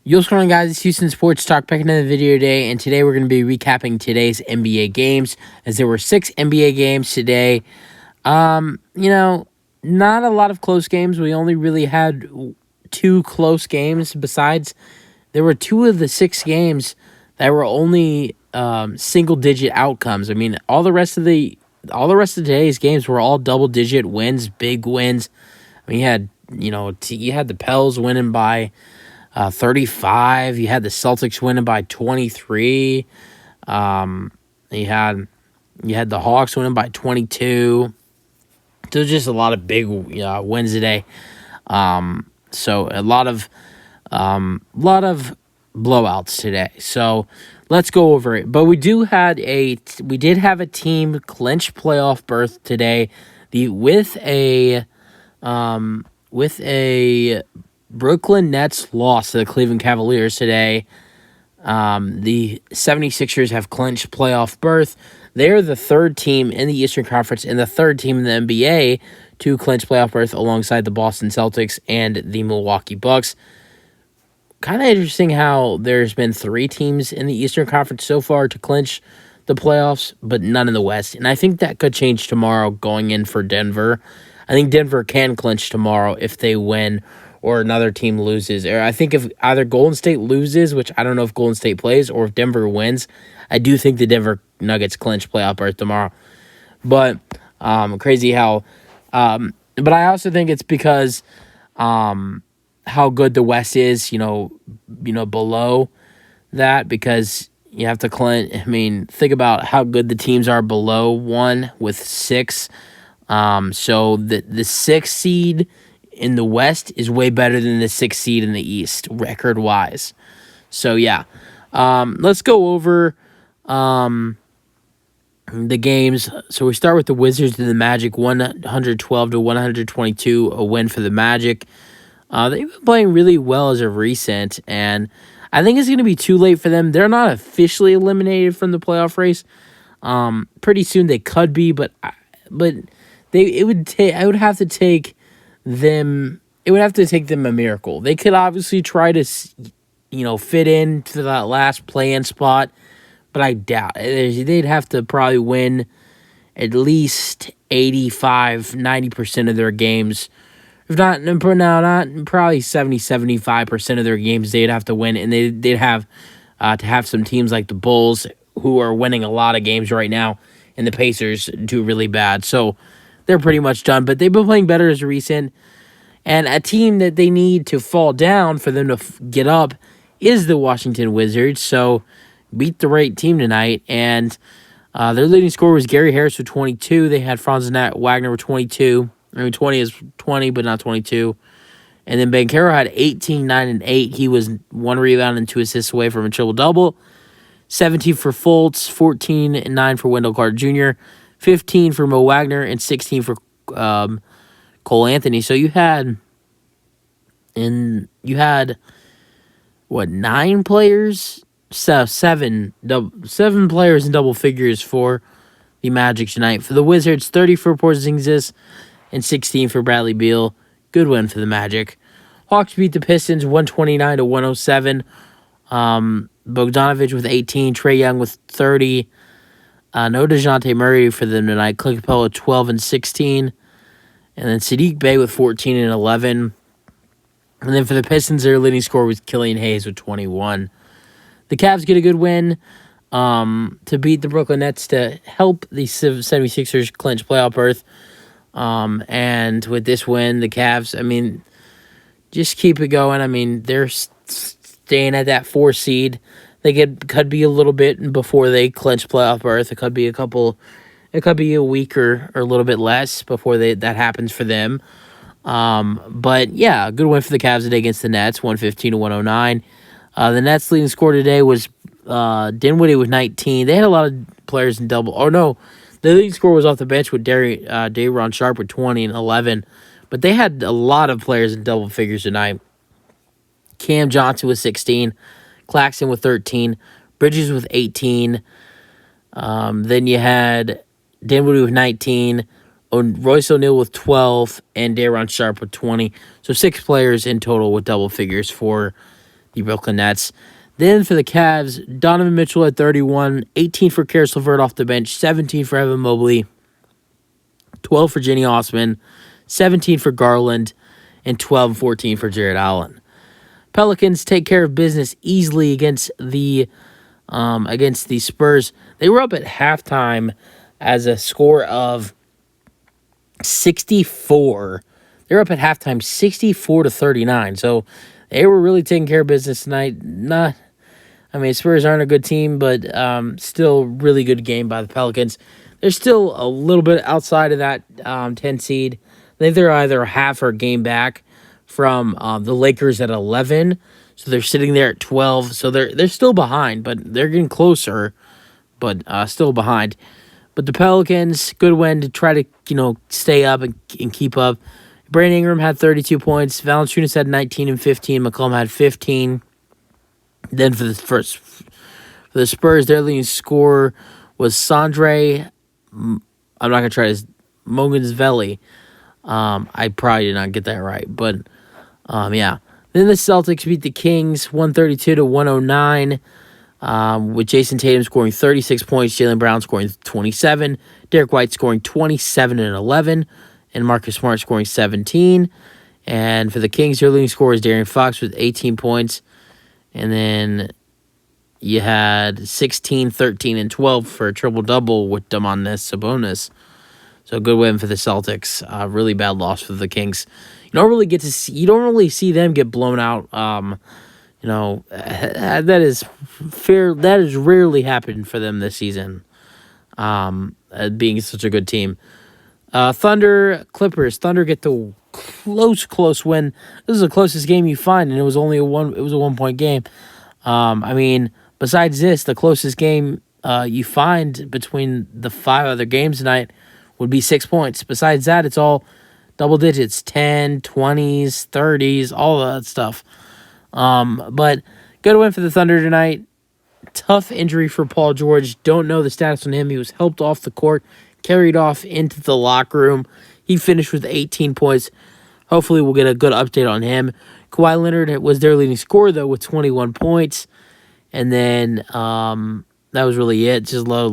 Yo, what's going on, guys? It's Houston Sports Talk back another video today, and today we're going to be recapping today's NBA games, as there were 6 NBA games today. Not a lot of close games. We only really had 2 close games. Besides, there were 2 of the 6 games that were only single-digit outcomes. I mean, all the rest of today's games were all double-digit wins, big wins. I mean, you had the Pels winning by 35. You had the Celtics winning by 23. You had the Hawks winning by 22. There's just a lot of big wins today. So a lot of blowouts today. So let's go over it. But we did have a team clinch playoff berth today. With a Brooklyn Nets loss to the Cleveland Cavaliers today. The 76ers have clinched playoff berth. They're the third team in the Eastern Conference and the third team in the NBA to clinch playoff berth alongside the Boston Celtics and the Milwaukee Bucks. Kind of interesting how there's been 3 teams in the Eastern Conference so far to clinch the playoffs, but none in the West. And I think that could change tomorrow going in for Denver. I think Denver can clinch tomorrow if they win or another team loses. Or I think if either Golden State loses, which I don't know if Golden State plays, or if Denver wins, I do think the Denver Nuggets clinch playoff berth tomorrow. But crazy how but I also think it's because how good the West is, below that, because you have to clinch. I mean, think about how good the teams are below 1 with 6. So the 6th seed in the West is way better than the 6th seed in the East, record-wise. So, yeah. Let's go over the games. So, we start with the Wizards and the Magic, 112-122, a win for the Magic. They've been playing really well as of recent, and I think it's going to be too late for them. They're not officially eliminated from the playoff race. Pretty soon they could be, but I would have to take them. It would have to take them a miracle. They could obviously try to, fit into that last play-in spot, but I doubt it. They'd have to probably win at least 85-90% of their games. If not, probably 70-75% of their games they'd have to win, and they'd have to have some teams like the Bulls, who are winning a lot of games right now, and the Pacers do really bad. So they're pretty much done, but they've been playing better as recent. And a team that they need to fall down for them to get up is the Washington Wizards. So beat the right team tonight. And their leading scorer was Gary Harris with 22. They had Franz Wagner with 22. I mean, 20 is 20, but not 22. And then Banchero had 18, 9, and 8. He was 1 rebound and 2 assists away from a triple-double. 17 for Fultz, 14 and 9 for Wendell Carter Jr., 15 for Mo Wagner, and 16 for Cole Anthony. So you had 9 players? So seven players in double figures for the Magic tonight. For the Wizards, 30 for Porzingis and 16 for Bradley Beal. Good win for the Magic. Hawks beat the Pistons 129-107. Bogdanovich with 18, Trae Young with 30. No DeJounte Murray for them tonight. Clint Capella 12 and 16. And then Sadiq Bey with 14 and 11. And then for the Pistons, their leading scorer was Killian Hayes with 21. The Cavs get a good win to beat the Brooklyn Nets to help the 76ers clinch playoff berth. And with this win, the Cavs, just keep it going. They're staying at that 4 seed. They could be a little bit before they clinch playoff berth. It could be a week or a little bit less before that happens for them. But yeah, a good win for the Cavs today against the Nets, 115-109. The Nets leading scorer today was Dinwiddie with 19. They had a lot of players in double. Oh no, the leading scorer was off the bench with Day'Ron Sharpe with 20 and 11. But they had a lot of players in double figures tonight. Cam Johnson with 16, Claxton with 13, Bridges with 18. Then you had Dinwiddie with 19, Royce O'Neal with 12, and Day'Ron Sharpe with 20. So 6 players in total with double figures for the Brooklyn Nets. Then for the Cavs, Donovan Mitchell at 31, 18 for Karis LeVert off the bench, 17 for Evan Mobley, 12 for Jenny Osman, 17 for Garland, and 12 and 14 for Jared Allen. Pelicans take care of business easily against the Spurs. They were up at halftime as a score of 64. They were up at halftime 64-39. So they were really taking care of business tonight. Spurs aren't a good team, but still really good game by the Pelicans. They're still a little bit outside of that 10 seed. I think they're either half or a game back from the Lakers at 11. So they're sitting there at 12. So they're still behind, but they're getting closer, but still behind. But the Pelicans, good win to try to stay up and keep up. Brandon Ingram had 32 points. Valanciunas had 19 and 15. McCollum had 15. Then for the Spurs, their leading scorer was Sandre. I'm not gonna try his Mogensveli. I probably did not get that right, but yeah. Then the Celtics beat the Kings 132-109. With Jayson Tatum scoring 36 points, Jaylen Brown scoring 27, Derek White scoring 27 and 11, and Marcus Smart scoring 17. And for the Kings, their leading scorer is De'Aaron Fox with 18 points. And then you had 16, 13, and 12 for a triple-double with Domantas Sabonis. So good win for the Celtics. Really bad loss for the Kings. You don't really see them get blown out. That is fair. That has rarely happened for them this season. Being such a good team. Thunder, Clippers. Thunder get the close win. This is the closest game you find, and it was only a 1-point game. Besides this, the closest game you find between the 5 other games tonight would be 6 points. Besides that, it's all double digits, 10, 20s, 30s, all that stuff. But good win for the Thunder tonight. Tough injury for Paul George. Don't know the status on him. He was helped off the court, carried off into the locker room. He finished with 18 points. Hopefully we'll get a good update on him. Kawhi Leonard was their leading scorer, though, with 21 points. And then that was really it. Just a lot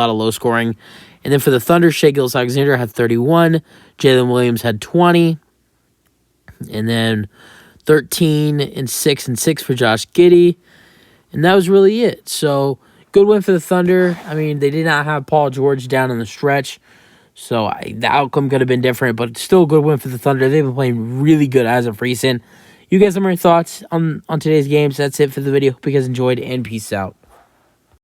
of low scoring. And then for the Thunder, Shai Gilgeous-Alexander had 31. Jalen Williams had 20. And then 13 and 6 and 6 for Josh Giddey. And that was really it. So, good win for the Thunder. They did not have Paul George down in the stretch. So, the outcome could have been different. But still a good win for the Thunder. They've been playing really good as of recent. You guys have more thoughts on today's games. That's it for the video. Hope you guys enjoyed, and peace out.